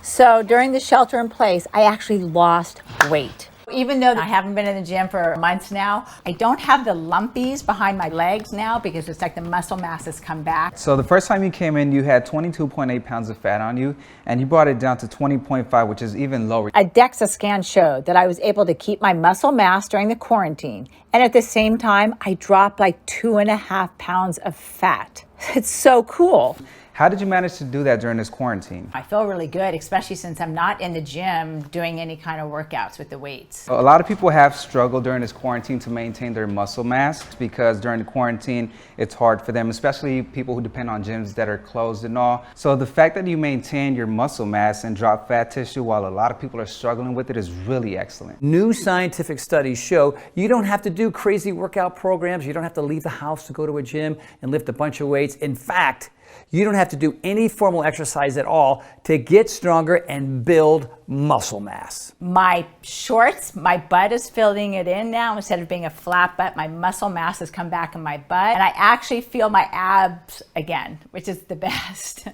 So during the shelter in place, I actually lost weight. Even though I haven't been in the gym for months now, I don't have the lumpies behind my legs now because it's like the muscle mass has come back. So the first time you came in, you had 22.8 pounds of fat on you, and you brought it down to 20.5, which is even lower. A DEXA scan showed that I was able to keep my muscle mass during the quarantine. And at the same time, I dropped like 2.5 pounds of fat. It's so cool. How did you manage to do that during this quarantine? I feel really good, especially since I'm not in the gym doing any kind of workouts with the weights. A lot of people have struggled during this quarantine to maintain their muscle mass because during the quarantine, it's hard for them, especially people who depend on gyms that are closed and all. So the fact that you maintain your muscle mass and drop fat tissue while a lot of people are struggling with it is really excellent. New scientific studies show you don't have to do crazy workout programs. You don't have to leave the house to go to a gym and lift a bunch of weights. In fact, you don't have to do any formal exercise at all to get stronger and build muscle mass. My shorts, my butt is filling it in now. Instead of being a flat butt, my muscle mass has come back in my butt. And I actually feel my abs again, which is the best.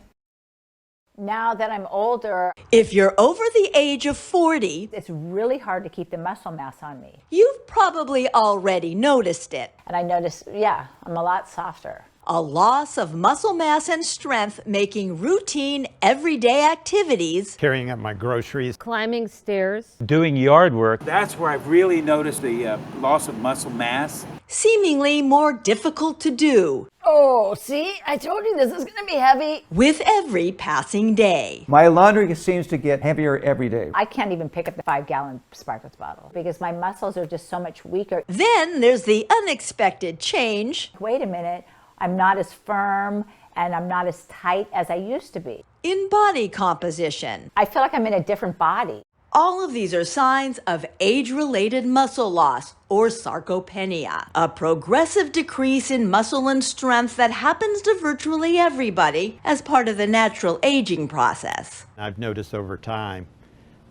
Now that I'm older, If you're over the age of 40, it's really hard to keep the muscle mass on me. you've probably already noticed it. And I notice, yeah, I'm a lot softer. A loss of muscle mass and strength making routine everyday activities Carrying up my groceries, climbing stairs. doing yard work. That's where I've really noticed the loss of muscle mass. seemingly more difficult to do Oh, see, I told you this is going to be heavy. with every passing day. My laundry seems to get heavier every day. I can't even pick up the 5-gallon Sparkletts bottle because my muscles are just so much weaker. Then there's the unexpected change Wait a minute, I'm not as firm and I'm not as tight as I used to be. in body composition. I feel like I'm in a different body. All of these are signs of age-related muscle loss, or sarcopenia, a progressive decrease in muscle and strength that happens to virtually everybody as part of the natural aging process. I've noticed over time,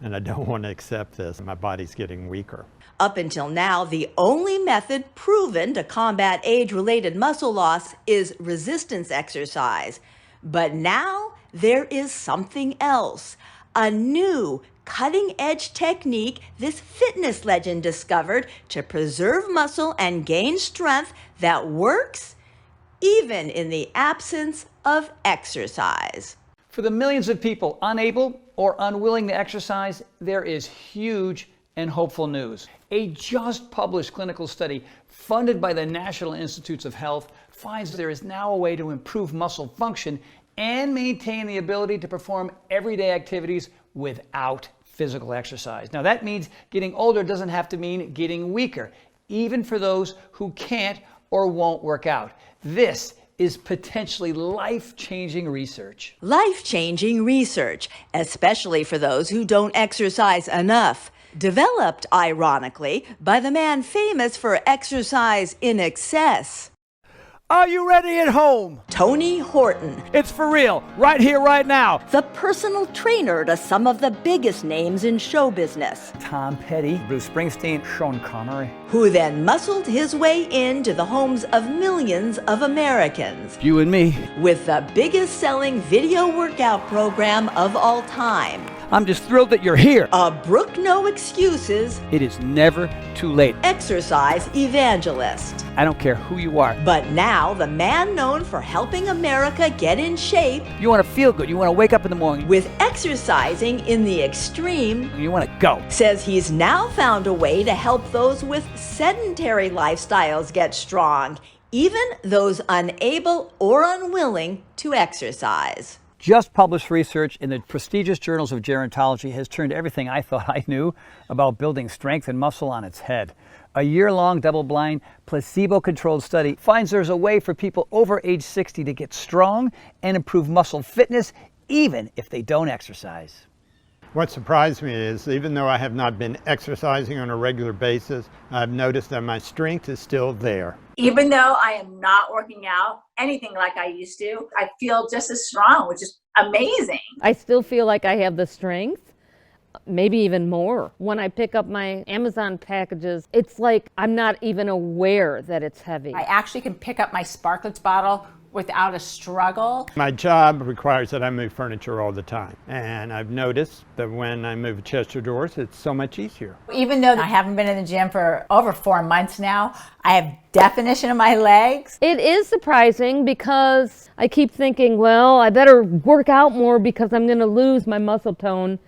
and I don't want to accept this, my body's getting weaker. Up until now, the only method proven to combat age-related muscle loss is resistance exercise. But now there is something else, a new cutting-edge technique this fitness legend discovered to preserve muscle and gain strength that works even in the absence of exercise. For the millions of people unable or unwilling to exercise, there is huge and hopeful news. A just published clinical study funded by the National Institutes of Health finds there is now a way to improve muscle function and maintain the ability to perform everyday activities without physical exercise. Now that means getting older doesn't have to mean getting weaker, even for those who can't or won't work out. This is potentially life-changing research. Life-changing research, especially for those who don't exercise enough. Developed, ironically, by the man famous for exercise in excess, Are you ready at home? Tony Horton, It's for real, right here, right now. the personal trainer to some of the biggest names in show business, Tom Petty, Bruce Springsteen, Sean Connery. who then muscled his way into the homes of millions of Americans You and me. with the biggest selling video workout program of all time. I'm just thrilled that you're here. A Brook No Excuses It is never too late. exercise evangelist. I don't care who you are. But now, the man known for helping America get in shape You want to feel good. You want to wake up in the morning. with exercising in the extreme You want to go. says he's now found a way to help those with sedentary lifestyles get strong, even those unable or unwilling to exercise. Just published research in the prestigious journals of gerontology has turned everything I thought I knew about building strength and muscle on its head. A year-long double-blind, placebo-controlled study finds there's a way for people over age 60 to get strong and improve muscle fitness even if they don't exercise. What surprised me is, even though I have not been exercising on a regular basis, I've noticed that my strength is still there. Even though I am not working out anything like I used to, I feel just as strong, which is amazing. I still feel like I have the strength, maybe even more. When I pick up my Amazon packages, it's like I'm not even aware that it's heavy. I actually can pick up my Sparkletts bottle without a struggle. My job requires that I move furniture all the time. And I've noticed that when I move chest of drawers, it's so much easier. Even though I haven't been in the gym for over 4 months now, I have definition in my legs. It is surprising because I keep thinking, well, I better work out more because I'm going to lose my muscle tone.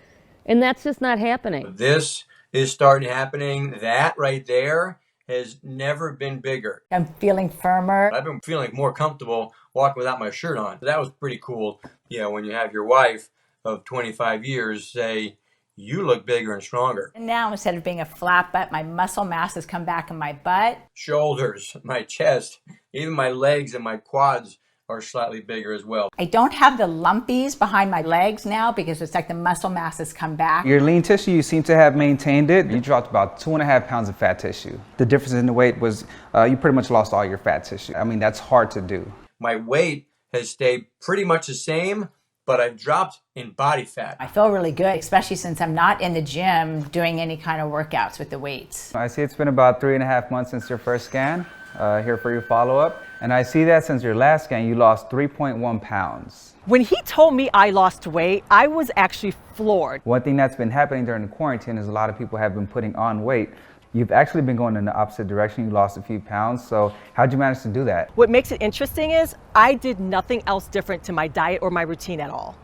And that's just not happening. This is starting happening. That right there has never been bigger. I'm feeling firmer. I've been feeling more comfortable walking without my shirt on. That was pretty cool. When you have your wife of 25 years say, you look bigger and stronger. And now instead of being a flat butt, my muscle mass has come back in my butt. Shoulders, my chest, even my legs and my quads are slightly bigger as well. I don't have the lumpies behind my legs now because it's like the muscle mass has come back. Your lean tissue, you seem to have maintained it. You dropped about 2.5 pounds of fat tissue. The difference in the weight was you pretty much lost all your fat tissue. I mean, that's hard to do. My weight has stayed pretty much the same, but I've dropped in body fat. I feel really good, especially since I'm not in the gym doing any kind of workouts with the weights. I see it's been about 3.5 months since your first scan. Here for your follow-up. And I see that since your last scan, you lost 3.1 pounds. When he told me I lost weight, I was actually floored. One thing that's been happening during the quarantine is a lot of people have been putting on weight. You've actually been going in the opposite direction. You lost a few pounds. So how'd you manage to do that? What makes it interesting is I did nothing else different to my diet or my routine at all.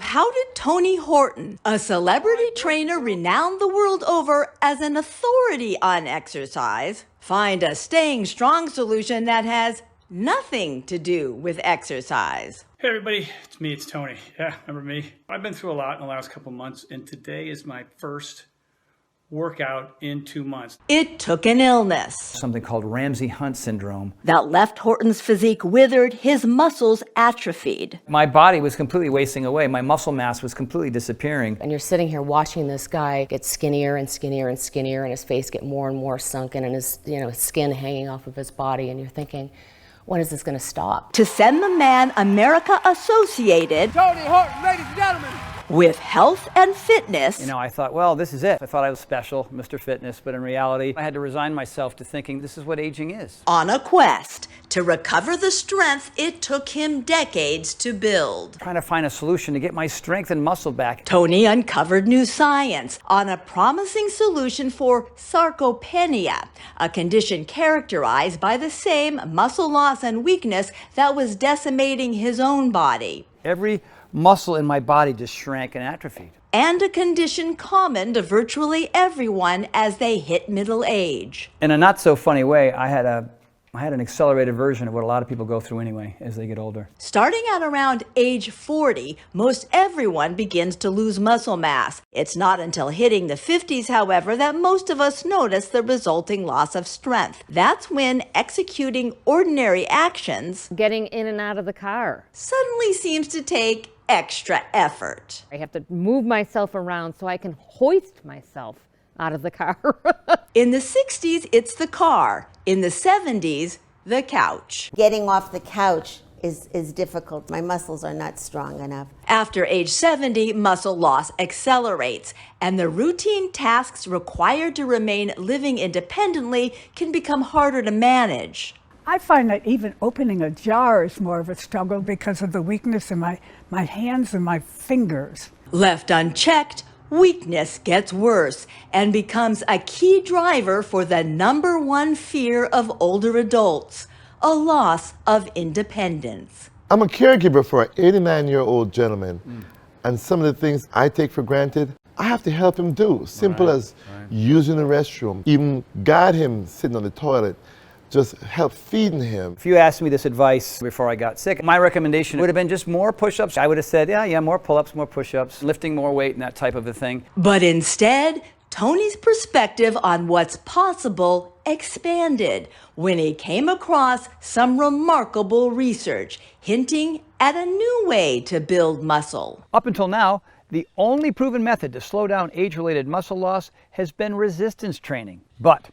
How did Tony Horton, a celebrity trainer renowned the world over as an authority on exercise, find a staying strong solution that has nothing to do with exercise? Hey everybody, it's Tony. Yeah, remember me? I've been through a lot in the last couple months, and today is my first workout in 2 months. It took an illness. Something called Ramsay-Hunt syndrome. That left Horton's physique withered, his muscles atrophied. My body was completely wasting away. My muscle mass was completely disappearing. And you're sitting here watching this guy get skinnier and skinnier and skinnier, and his face get more and more sunken, and his skin hanging off of his body, and you're thinking, when is this going to stop? To send the man America associated, Tony Horton, ladies and gentlemen, with health and fitness. I thought, well, this is it. I thought I was special, Mr. Fitness, but in reality, I had to resign myself to thinking this is what aging is. On a quest to recover the strength it took him decades to build. Trying to find a solution to get my strength and muscle back. Tony uncovered new science on a promising solution for sarcopenia, a condition characterized by the same muscle loss and weakness that was decimating his own body. Every muscle in my body just shrank and atrophied. And a condition common to virtually everyone as they hit middle age. In a not so funny way, I had an accelerated version of what a lot of people go through anyway as they get older. Starting at around age 40, most everyone begins to lose muscle mass. It's not until hitting the 50s, however, that most of us notice the resulting loss of strength. That's when executing ordinary actions, Getting in and out of the car. suddenly seems to take extra effort. I have to move myself around so I can hoist myself out of the car. In the 60s, it's the car. In the 70s, the couch. Getting off the couch is difficult. My muscles are not strong enough. After age 70, muscle loss accelerates, and the routine tasks required to remain living independently can become harder to manage. I find that even opening a jar is more of a struggle because of the weakness in my hands and my fingers. Left unchecked, weakness gets worse and becomes a key driver for the #1 fear of older adults, a loss of independence. I'm a caregiver for an 89-year-old gentleman, and some of the things I take for granted, I have to help him do. Simple as using the restroom, even guide him sitting on the toilet, just help feeding him. If you asked me this advice before I got sick, my recommendation would have been just more push-ups. I would have said, yeah, more pull-ups, more push-ups, lifting more weight and that type of a thing. But instead, Tony's perspective on what's possible expanded when he came across some remarkable research hinting at a new way to build muscle. Up until now, the only proven method to slow down age-related muscle loss has been resistance training. But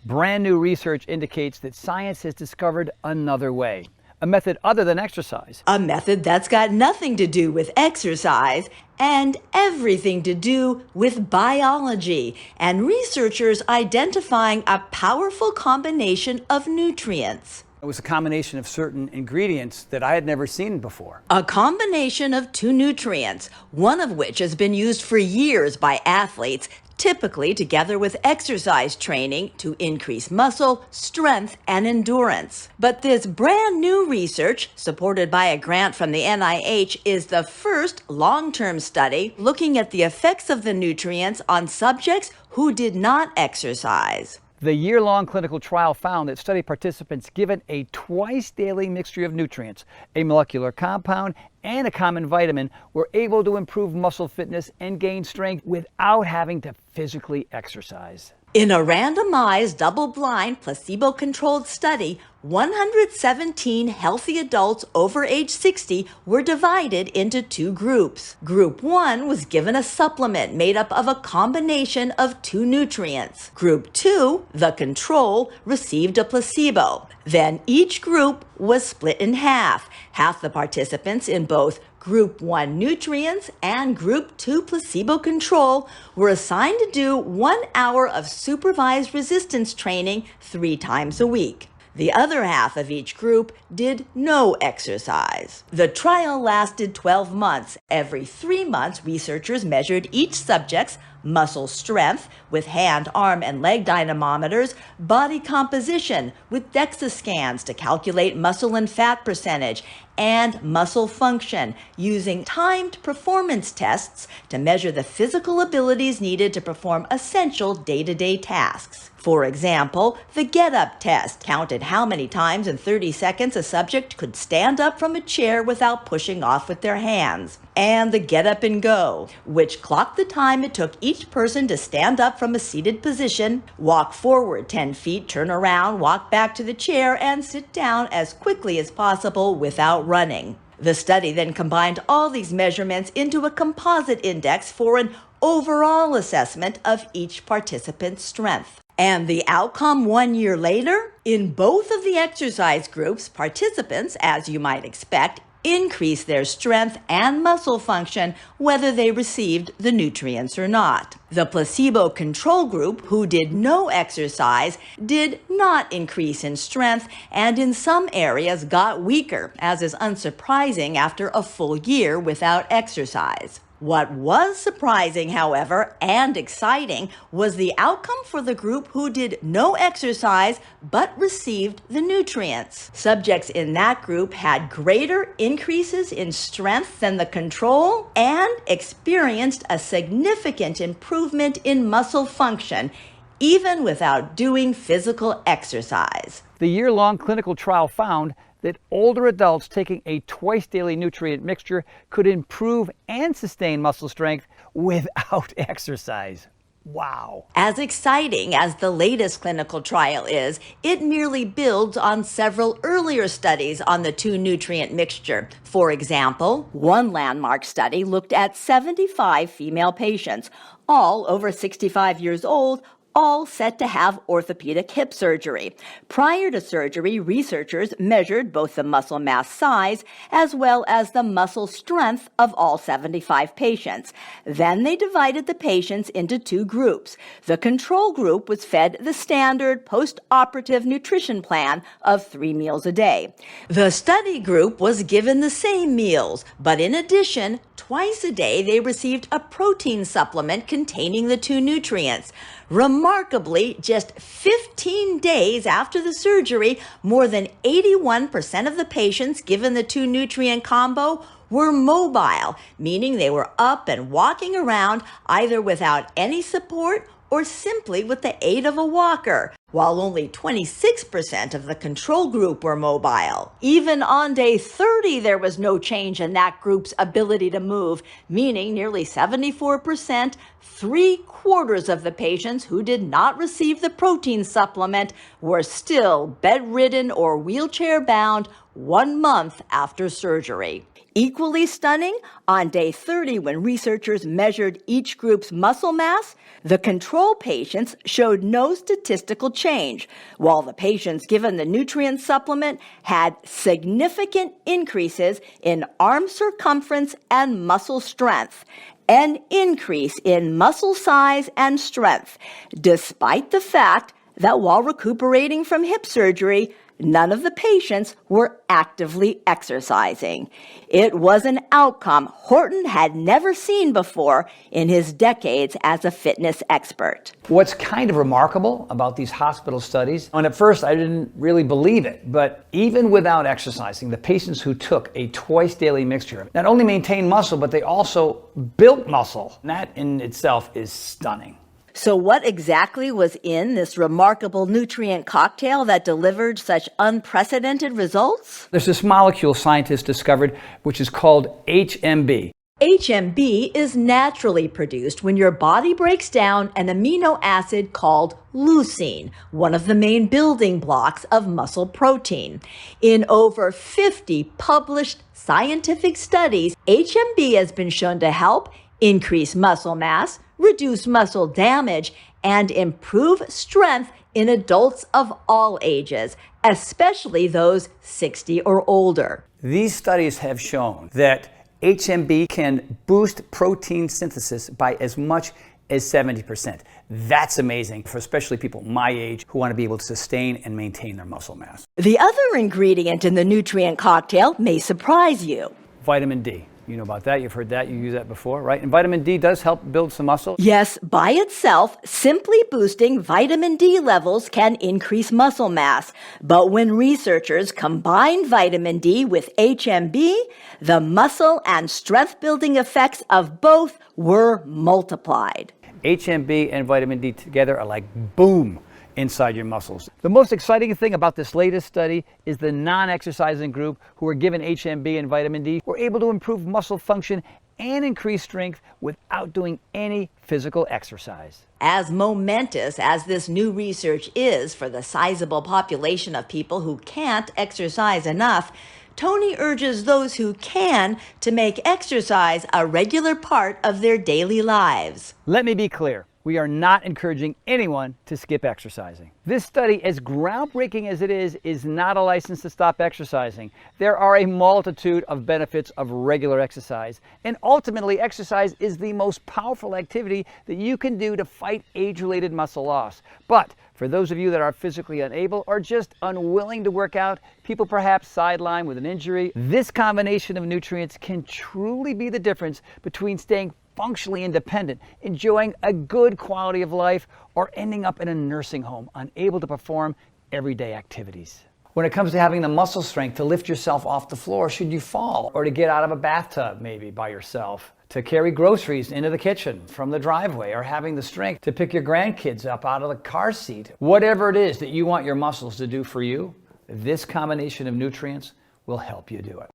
brand new research indicates that science has discovered another way, a method other than exercise. A method that's got nothing to do with exercise and everything to do with biology, and researchers identifying a powerful combination of nutrients. It was a combination of certain ingredients that I had never seen before. A combination of two nutrients, one of which has been used for years by athletes, typically together with exercise training to increase muscle, strength, and endurance. But this brand new research, supported by a grant from the NIH, is the first long-term study looking at the effects of the nutrients on subjects who did not exercise. The year-long clinical trial found that study participants given a twice-daily mixture of nutrients, a molecular compound, and a common vitamin were able to improve muscle fitness and gain strength without having to physically exercise. In a randomized, double-blind, placebo-controlled study, 117 healthy adults over age 60 were divided into two groups. Group 1 was given a supplement made up of a combination of two nutrients. Group 2, the control, received a placebo. Then each group was split in half. Half the participants in both Group 1 nutrients and Group 2 placebo control were assigned to do 1 hour of supervised resistance training 3 times a week. The other half of each group did no exercise. The trial lasted 12 months. Every 3 months, researchers measured each subject's muscle strength with hand, arm, and leg dynamometers, body composition with DEXA scans to calculate muscle and fat percentage, and muscle function using timed performance tests to measure the physical abilities needed to perform essential day-to-day tasks. For example, the get-up test counted how many times in 30 seconds a subject could stand up from a chair without pushing off with their hands. And the get up and go, which clocked the time it took each person to stand up from a seated position, walk forward 10 feet, turn around, walk back to the chair, and sit down as quickly as possible without running. The study then combined all these measurements into a composite index for an overall assessment of each participant's strength. And the outcome 1 year later? In both of the exercise groups, participants, as you might expect, increase their strength and muscle function whether they received the nutrients or not. The placebo control group, who did no exercise, did not increase in strength and in some areas got weaker, as is unsurprising after a full year without exercise. What was surprising, however, and exciting was the outcome for the group who did no exercise but received the nutrients. Subjects in that group had greater increases in strength than the control and experienced a significant improvement in muscle function, even without doing physical exercise. The year-long clinical trial found that older adults taking a twice-daily nutrient mixture could improve and sustain muscle strength without exercise. Wow. As exciting as the latest clinical trial is, it merely builds on several earlier studies on the two nutrient mixture. For example, one landmark study looked at 75 female patients, all over 65 years old, all set to have orthopedic hip surgery. Prior to surgery, researchers measured both the muscle mass size as well as the muscle strength of all 75 patients. Then they divided the patients into two groups. The control group was fed the standard post-operative nutrition plan of 3 meals a day. The study group was given the same meals, but in addition, twice a day they received a protein supplement containing the two nutrients. Remarkably, just 15 days after the surgery, more than 81% of the patients given the two nutrient combo were mobile, meaning they were up and walking around either without any support or simply with the aid of a walker, while only 26% of the control group were mobile. Even on day 30, there was no change in that group's ability to move, meaning nearly 74%, 3/4 of the patients who did not receive the protein supplement were still bedridden or wheelchair-bound 1 month after surgery. Equally stunning, on day 30, when researchers measured each group's muscle mass, the control patients showed no statistical change, while the patients given the nutrient supplement had significant increases in arm circumference and muscle strength, an increase in muscle size and strength, despite the fact that while recuperating from hip surgery, none of the patients were actively exercising. It was an outcome Horton had never seen before in his decades as a fitness expert. What's kind of remarkable about these hospital studies, and at first I didn't really believe it, but even without exercising, the patients who took a twice daily mixture not only maintained muscle, but they also built muscle. And that in itself is stunning. So what exactly was in this remarkable nutrient cocktail that delivered such unprecedented results? There's this molecule scientists discovered, which is called HMB. HMB is naturally produced when your body breaks down an amino acid called leucine, one of the main building blocks of muscle protein. In over 50 published scientific studies, HMB has been shown to help increase muscle mass, reduce muscle damage, and improve strength in adults of all ages, especially those 60 or older. These studies have shown that HMB can boost protein synthesis by as much as 70%. That's amazing for especially people my age who want to be able to sustain and maintain their muscle mass. The other ingredient in the nutrient cocktail may surprise you. Vitamin D. You know about that, you've heard that, you used that before, right? And vitamin D does help build some muscle. Yes, by itself, simply boosting vitamin D levels can increase muscle mass. But when researchers combined vitamin D with HMB, the muscle and strength building effects of both were multiplied. HMB and vitamin D together are like boom inside your muscles. The most exciting thing about this latest study is the non-exercising group who were given HMB and vitamin D were able to improve muscle function and increase strength without doing any physical exercise. As momentous as this new research is for the sizable population of people who can't exercise enough, Tony urges those who can to make exercise a regular part of their daily lives. Let me be clear. We are not encouraging anyone to skip exercising. This study, as groundbreaking as it is not a license to stop exercising. There are a multitude of benefits of regular exercise, and ultimately exercise is the most powerful activity that you can do to fight age-related muscle loss. But for those of you that are physically unable or just unwilling to work out, people perhaps sidelined with an injury, this combination of nutrients can truly be the difference between staying functionally independent, enjoying a good quality of life, or ending up in a nursing home, unable to perform everyday activities. When it comes to having the muscle strength to lift yourself off the floor should you fall, or to get out of a bathtub maybe by yourself, to carry groceries into the kitchen from the driveway, or having the strength to pick your grandkids up out of the car seat, whatever it is that you want your muscles to do for you, this combination of nutrients will help you do it.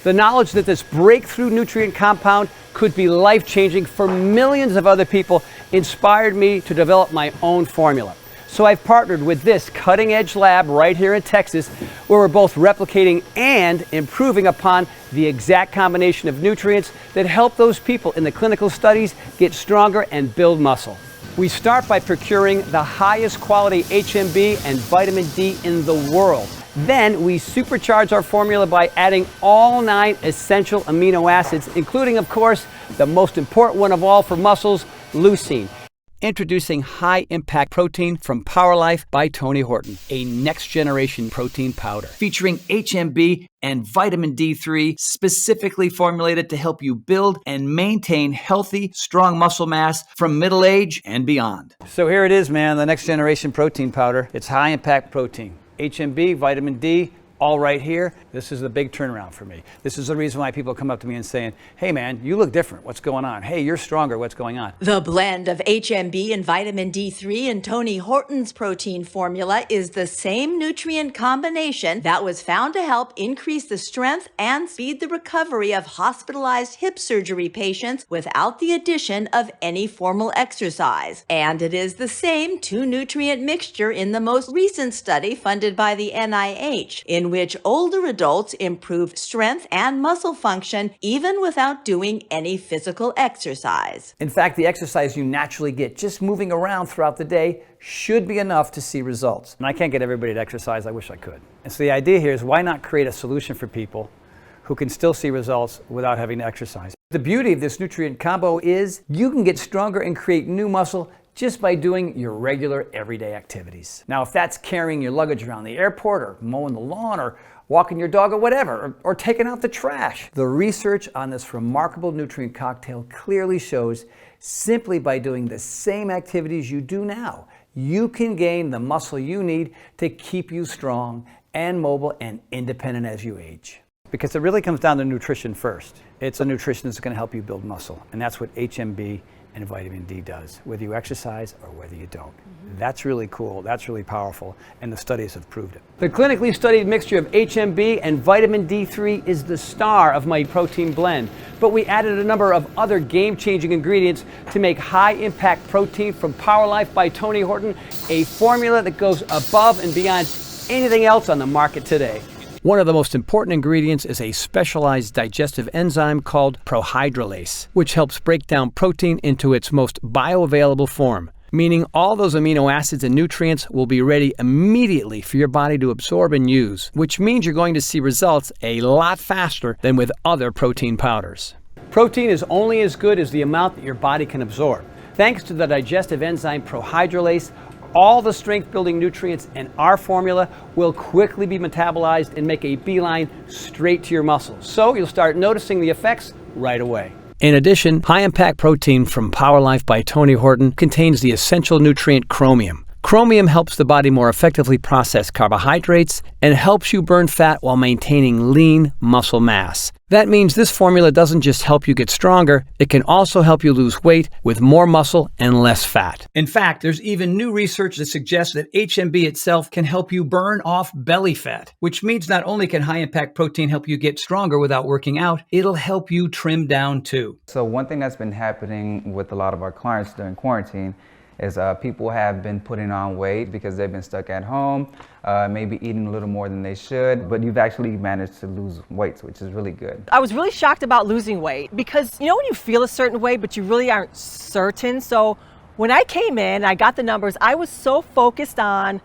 The knowledge that this breakthrough nutrient compound could be life-changing for millions of other people inspired me to develop my own formula. So I've partnered with this cutting-edge lab right here in Texas, where we're both replicating and improving upon the exact combination of nutrients that help those people in the clinical studies get stronger and build muscle. We start by procuring the highest quality HMB and vitamin D in the world. Then we supercharge our formula by adding all 9 essential amino acids, including, of course, the most important one of all for muscles, leucine. Introducing high-impact protein from PowerLife by Tony Horton, a next-generation protein powder featuring HMB and vitamin D3, specifically formulated to help you build and maintain healthy, strong muscle mass from middle age and beyond. So here it is, man, the next-generation protein powder. It's high-impact protein. HMB, vitamin D, all right here. This is a big turnaround for me. This is the reason why people come up to me and saying, hey man, you look different. What's going on? Hey, you're stronger. What's going on? The blend of HMB and vitamin D3 in Tony Horton's protein formula is the same nutrient combination that was found to help increase the strength and speed the recovery of hospitalized hip surgery patients without the addition of any formal exercise. And it is the same 2-nutrient mixture in the most recent study funded by the NIH, in which older adults improved strength and muscle function even without doing any physical exercise. In fact, the exercise you naturally get just moving around throughout the day should be enough to see results. And I can't get everybody to exercise. I wish I could. And so the idea here is, why not create a solution for people who can still see results without having to exercise? The beauty of this nutrient combo is you can get stronger and create new muscle just by doing your regular everyday activities. Now, if that's carrying your luggage around the airport or mowing the lawn or walking your dog or whatever, or taking out the trash, the research on this remarkable nutrient cocktail clearly shows simply by doing the same activities you do now, you can gain the muscle you need to keep you strong and mobile and independent as you age. Because it really comes down to nutrition first. It's a nutrition that's going to help you build muscle, and that's what HMB and vitamin D does, whether you exercise or whether you don't. That's really cool, that's really powerful, and the studies have proved it. The clinically studied mixture of HMB and vitamin D3 is the star of my protein blend, but we added a number of other game-changing ingredients to make high-impact protein from Power Life by Tony Horton, a formula that goes above and beyond anything else on the market today. One of the most important ingredients is a specialized digestive enzyme called prohydrolase, which helps break down protein into its most bioavailable form, meaning all those amino acids and nutrients will be ready immediately for your body to absorb and use, which means you're going to see results a lot faster than with other protein powders. Protein is only as good as the amount that your body can absorb. Thanks to the digestive enzyme prohydrolase, all the strength-building nutrients in our formula will quickly be metabolized and make a beeline straight to your muscles. So you'll start noticing the effects right away. In addition, high-impact protein from Power Life by Tony Horton contains the essential nutrient chromium. Chromium helps the body more effectively process carbohydrates and helps you burn fat while maintaining lean muscle mass. That means this formula doesn't just help you get stronger, it can also help you lose weight with more muscle and less fat. In fact, there's even new research that suggests that HMB itself can help you burn off belly fat, which means not only can high-impact protein help you get stronger without working out, it'll help you trim down too. So one thing that's been happening with a lot of our clients during quarantine is people have been putting on weight because they've been stuck at home, maybe eating a little more than they should, but you've actually managed to lose weight, which is really good. I was really shocked about losing weight because, you know, when you feel a certain way, but you really aren't certain. So when I came in, I got the numbers, I was so focused on,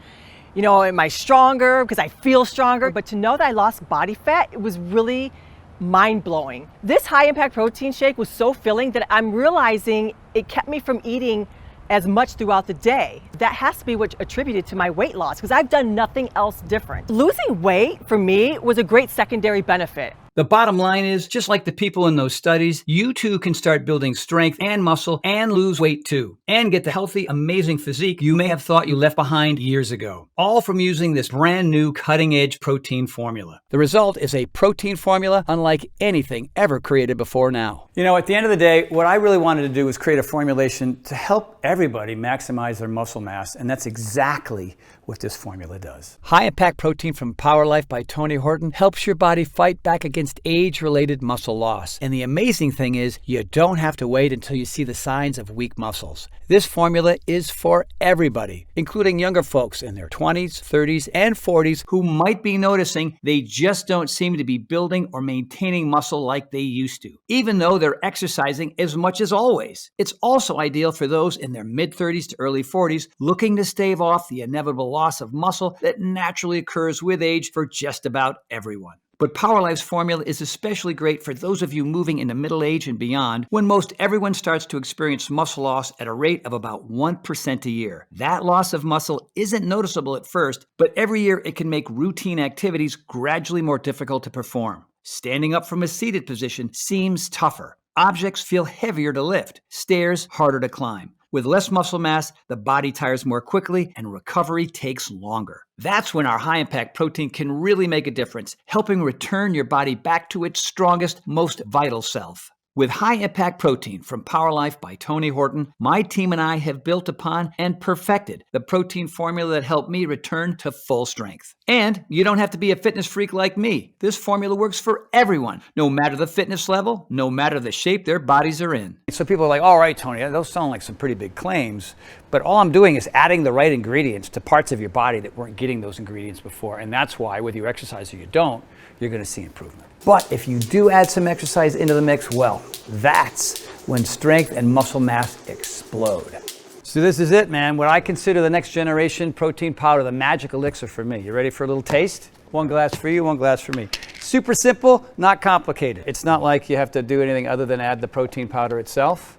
you know, am I stronger because I feel stronger? But to know that I lost body fat, it was really mind-blowing. This high-impact protein shake was so filling that I'm realizing it kept me from eating as much throughout the day. That has to be what attributed to my weight loss because I've done nothing else different. Losing weight for me was a great secondary benefit. The bottom line is, just like the people in those studies, you too can start building strength and muscle and lose weight too, and get the healthy, amazing physique you may have thought you left behind years ago, all from using this brand new cutting-edge protein formula. The result is a protein formula unlike anything ever created before now. You know, at the end of the day, what I really wanted to do was create a formulation to help everybody maximize their muscle mass, and that's exactly what this formula does. High-impact protein from Power Life by Tony Horton helps your body fight back against age-related muscle loss. And the amazing thing is, you don't have to wait until you see the signs of weak muscles. This formula is for everybody, including younger folks in their 20s, 30s, and 40s who might be noticing they just don't seem to be building or maintaining muscle like they used to, even though they're exercising as much as always. It's also ideal for those in their mid-30s to early 40s looking to stave off the inevitable loss of muscle that naturally occurs with age for just about everyone. But Power Life's formula is especially great for those of you moving into middle age and beyond, when most everyone starts to experience muscle loss at a rate of about 1% a year. That loss of muscle isn't noticeable at first, but every year it can make routine activities gradually more difficult to perform. Standing up from a seated position seems tougher. Objects feel heavier to lift, stairs harder to climb. With less muscle mass, the body tires more quickly and recovery takes longer. That's when our high-impact protein can really make a difference, helping return your body back to its strongest, most vital self. With high-impact protein from Power Life by Tony Horton, my team and I have built upon and perfected the protein formula that helped me return to full strength. And you don't have to be a fitness freak like me. This formula works for everyone, no matter the fitness level, no matter the shape their bodies are in. So people are like, all right, Tony, those sound like some pretty big claims, but all I'm doing is adding the right ingredients to parts of your body that weren't getting those ingredients before. And that's why, whether you exercise or you don't, you're going to see improvement. But if you do add some exercise into the mix, well, that's when strength and muscle mass explode. So this is it, man. What I consider the next generation protein powder, the magic elixir for me. You ready for a little taste? One glass for you, one glass for me. Super simple, not complicated. It's not like you have to do anything other than add the protein powder itself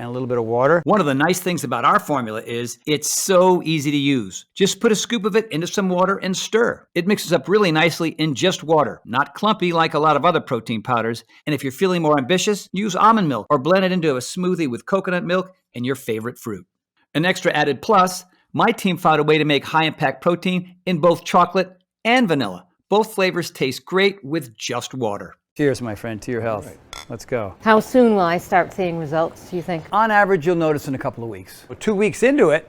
and a little bit of water. One of the nice things about our formula is it's so easy to use. Just put a scoop of it into some water and stir. It mixes up really nicely in just water, not clumpy like a lot of other protein powders. And if you're feeling more ambitious, use almond milk or blend it into a smoothie with coconut milk and your favorite fruit. An extra added plus, my team found a way to make high-impact protein in both chocolate and vanilla. Both flavors taste great with just water. Cheers, my friend, to your health. Let's go. How soon will I start seeing results, do you think? On average, you'll notice in a couple of weeks. 2 weeks into it,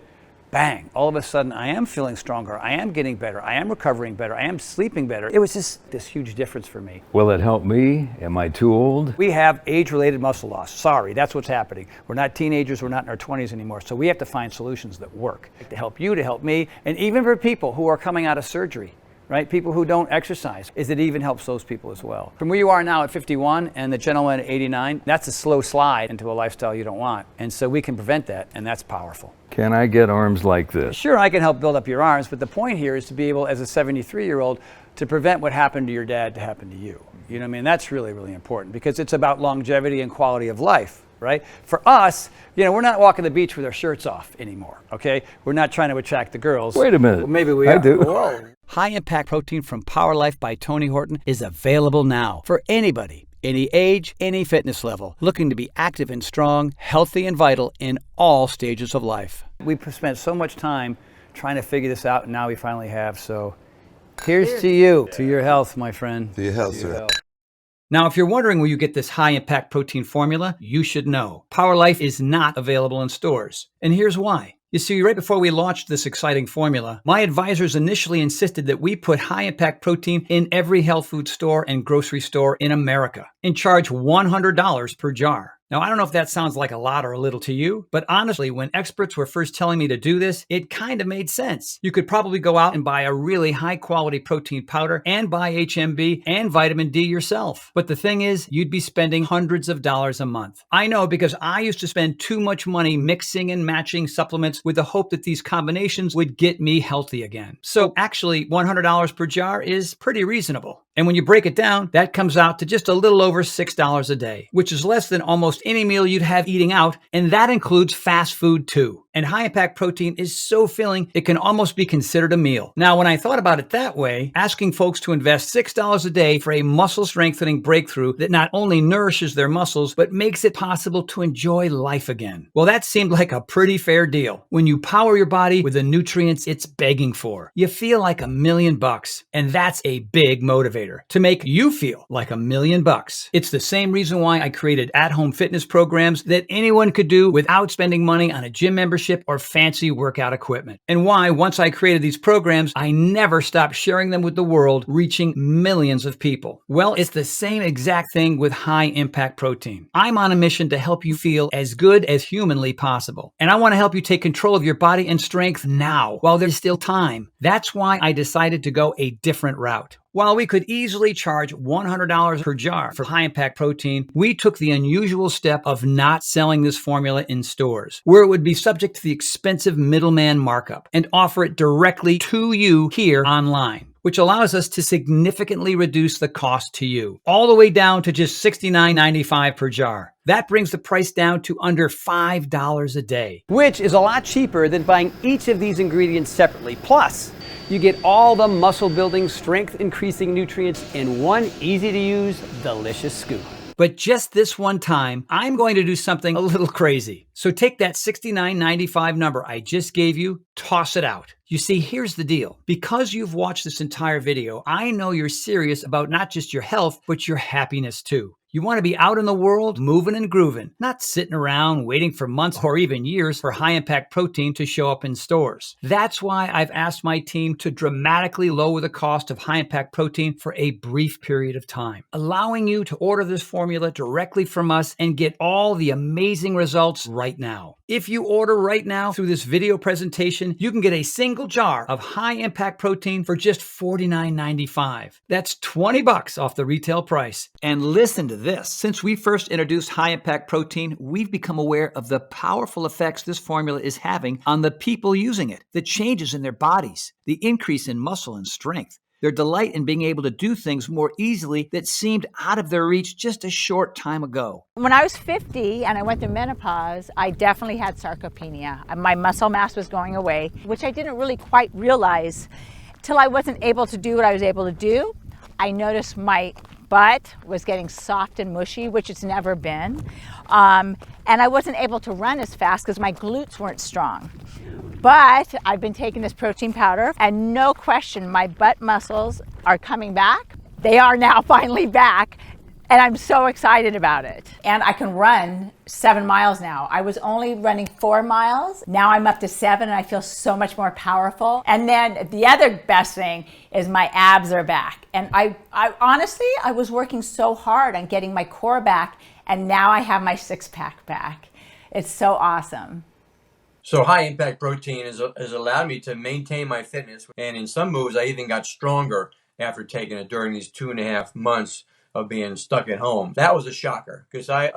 bang, all of a sudden I am feeling stronger, I am getting better, I am recovering better, I am sleeping better. It was just this huge difference for me. Will it help me? Am I too old? We have age-related muscle loss. Sorry, that's what's happening. We're not teenagers, we're not in our 20s anymore, so we have to find solutions that work to help you, to help me, and even for people who are coming out of surgery. Right? People who don't exercise, it even helps those people as well. From where you are now at 51 and the gentleman at 89, that's a slow slide into a lifestyle you don't want. And so we can prevent that, and that's powerful. Can I get arms like this? Sure, I can help build up your arms, but the point here is to be able, as a 73-year-old, to prevent what happened to your dad to happen to you. You know what I mean? That's really, really important because it's about longevity and quality of life. Right? For us, you know, we're not walking the beach with our shirts off anymore, okay? We're not trying to attract the girls. Wait a minute. Well, maybe we I are. do. Whoa. High Impact Protein from Power Life by Tony Horton is available now for anybody, any age, any fitness level, looking to be active and strong, healthy and vital in all stages of life. We've spent so much time trying to figure this out, and now we finally have, so here's to you, to your health, my friend. To your health, sir. Now, if you're wondering where you get this high-impact protein formula, you should know. Power Life is not available in stores. And here's why. You see, right before we launched this exciting formula, my advisors initially insisted that we put high-impact protein in every health food store and grocery store in America and charge $100 per jar. Now, I don't know if that sounds like a lot or a little to you, but honestly, when experts were first telling me to do this, it kind of made sense. You could probably go out and buy a really high-quality protein powder and buy HMB and vitamin D yourself. But the thing is, you'd be spending hundreds of dollars a month. I know because I used to spend too much money mixing and matching supplements with the hope that these combinations would get me healthy again. So actually, $100 per jar is pretty reasonable. And when you break it down, that comes out to just a little over $6 a day, which is less than almost any meal you'd have eating out, and that includes fast food too. And high-impact protein is so filling, it can almost be considered a meal. Now, when I thought about it that way, asking folks to invest $6 a day for a muscle-strengthening breakthrough that not only nourishes their muscles, but makes it possible to enjoy life again. Well, that seemed like a pretty fair deal. When you power your body with the nutrients it's begging for, you feel like $1 million, and that's a big motivator to make you feel like $1 million. It's the same reason why I created at-home fitness programs that anyone could do without spending money on a gym membership or fancy workout equipment. And why, once I created these programs, I never stopped sharing them with the world, reaching millions of people. Well, it's the same exact thing with high-impact protein. I'm on a mission to help you feel as good as humanly possible. And I want to help you take control of your body and strength now, while there's still time. That's why I decided to go a different route. While we could easily charge $100 per jar for high-impact protein, we took the unusual step of not selling this formula in stores, where it would be subject to the expensive middleman markup, and offer it directly to you here online, which allows us to significantly reduce the cost to you, all the way down to just $69.95 per jar. That brings the price down to under $5 a day, which is a lot cheaper than buying each of these ingredients separately. Plus, you get all the muscle building, strength increasing nutrients in one easy to use, delicious scoop. But just this one time, I'm going to do something a little crazy. So take that $69.95 number I just gave you, toss it out. You see, here's the deal. Because you've watched this entire video, I know you're serious about not just your health, but your happiness too. You want to be out in the world, moving and grooving, not sitting around waiting for months or even years for high-impact protein to show up in stores. That's why I've asked my team to dramatically lower the cost of high-impact protein for a brief period of time, allowing you to order this formula directly from us and get all the amazing results right now. If you order right now through this video presentation, you can get a single jar of high-impact protein for just $49.95. That's $20 off the retail price. And listen to this. Since we first introduced high-impact protein, we've become aware of the powerful effects this formula is having on the people using it, the changes in their bodies, the increase in muscle and strength. their delight in being able to do things more easily that seemed out of their reach just a short time ago. When I was 50 and I went through menopause, I definitely had sarcopenia. My muscle mass was going away, which I didn't really quite realize till I wasn't able to do what I was able to do. I noticed my butt was getting soft and mushy, which it's never been. And I wasn't able to run as fast because my glutes weren't strong. But I've been taking this protein powder and no question, my butt muscles are coming back. They are now finally back. And I'm so excited about it. And I can run 7 miles now. I was only running 4 miles. Now I'm up to 7 and I feel so much more powerful. And then the other best thing is my abs are back. And I honestly, I was working so hard on getting my core back and now I have my 6-pack back. It's so awesome. So high impact protein has allowed me to maintain my fitness. And in some moves, I even got stronger after taking it during these 2.5 months of being stuck at home. That was a shocker because I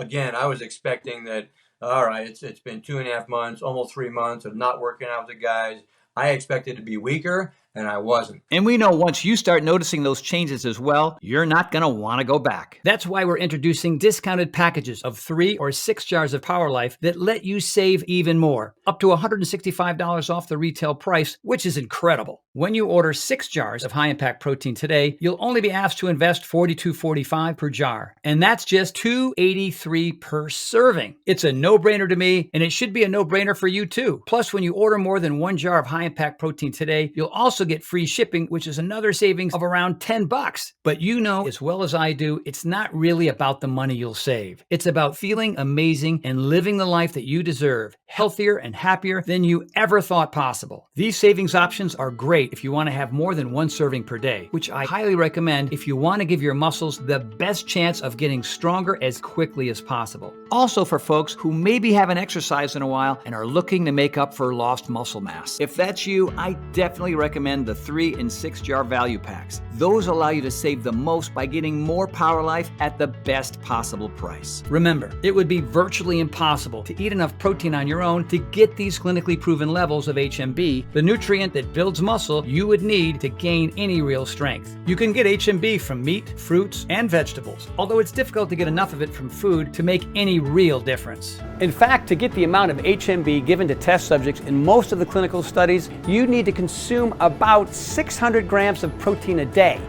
was expecting that, all right, it's been 2.5 months, almost 3 months of not working out with the guys. I expected to be weaker and I wasn't. And we know once you start noticing those changes as well, you're not going to want to go back. That's why we're introducing discounted packages of 3 or 6 jars of Power Life that let you save even more, up to $165 off the retail price, which is incredible. When you order 6 jars of high impact protein today, you'll only be asked to invest $42.45 per jar. And that's just $2.83 per serving. It's a no-brainer to me, and it should be a no-brainer for you too. Plus, when you order more than 1 jar of high impact protein today, you'll also get free shipping, which is another savings of around $10. But you know as well as I do, it's not really about the money you'll save. It's about feeling amazing and living the life that you deserve, healthier and happier than you ever thought possible. These savings options are great if you want to have more than 1 serving per day, which I highly recommend if you want to give your muscles the best chance of getting stronger as quickly as possible. Also for folks who maybe haven't exercised in a while and are looking to make up for lost muscle mass. If that's you, I definitely recommend the 3 and 6 jar value packs. Those allow you to save the most by getting more Power Life at the best possible price. Remember, it would be virtually impossible to eat enough protein on your own to get these clinically proven levels of HMB, the nutrient that builds muscle you would need to gain any real strength. You can get HMB from meat, fruits, and vegetables, although it's difficult to get enough of it from food to make any real difference. In fact, to get the amount of HMB given to test subjects in most of the clinical studies, you need to consume about 600 grams of protein a day.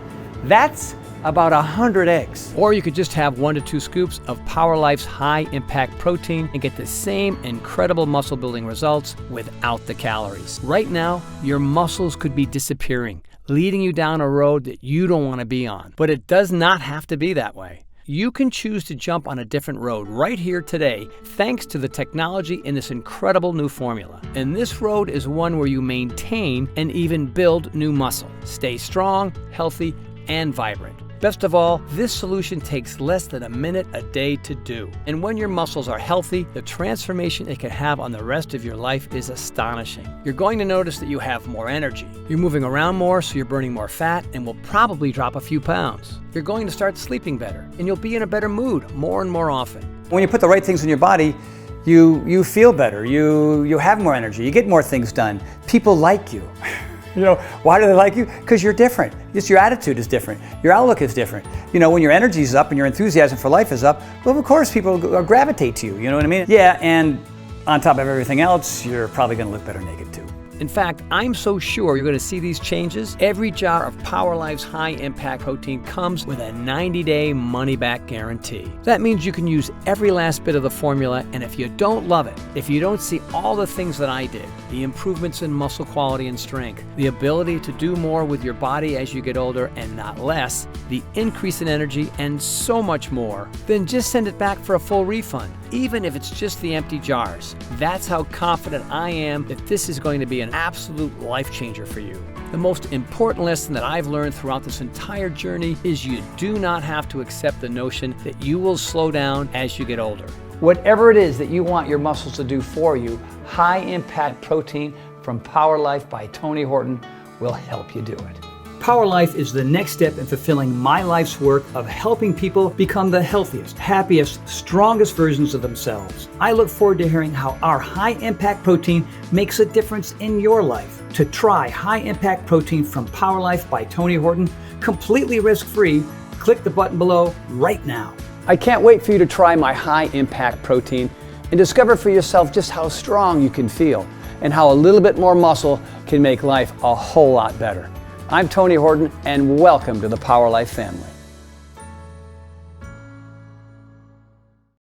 That's about 100 eggs. Or you could just have 1 to 2 scoops of Power Life's high impact protein and get the same incredible muscle building results without the calories. Right now, your muscles could be disappearing, leading you down a road that you don't want to be on. But it does not have to be that way. You can choose to jump on a different road right here today thanks to the technology in this incredible new formula. And this road is one where you maintain and even build new muscle. Stay strong, healthy, and vibrant. Best of all, this solution takes less than a minute a day to do. And when your muscles are healthy, the transformation it can have on the rest of your life is astonishing. You're going to notice that you have more energy. You're moving around more, so you're burning more fat and will probably drop a few pounds. You're going to start sleeping better, and you'll be in a better mood more and more often. When you put the right things in your body, you feel better, you have more energy, you get more things done. People like you. You know, why do they like you? Because you're different. Just your attitude is different. Your outlook is different. You know, when your energy is up and your enthusiasm for life is up, well, of course, people gravitate to you. You know what I mean? Yeah, and on top of everything else, you're probably going to look better naked too. In fact, I'm so sure you're going to see these changes. Every jar of Power Life's high impact protein comes with a 90-day money-back guarantee. That means you can use every last bit of the formula, and if you don't love it, if you don't see all the things that I did, the improvements in muscle quality and strength, the ability to do more with your body as you get older and not less, the increase in energy, and so much more, then just send it back for a full refund, even if it's just the empty jars. That's how confident I am that this is going to be an absolute life changer for you. The most important lesson that I've learned throughout this entire journey is you do not have to accept the notion that you will slow down as you get older. Whatever it is that you want your muscles to do for you, high impact protein from Power Life by Tony Horton will help you do it. Power Life is the next step in fulfilling my life's work of helping people become the healthiest, happiest, strongest versions of themselves. I look forward to hearing how our high-impact protein makes a difference in your life. To try high-impact protein from Power Life by Tony Horton, completely risk-free, click the button below right now. I can't wait for you to try my high-impact protein and discover for yourself just how strong you can feel and how a little bit more muscle can make life a whole lot better. I'm Tony Horton, and welcome to the Power Life family.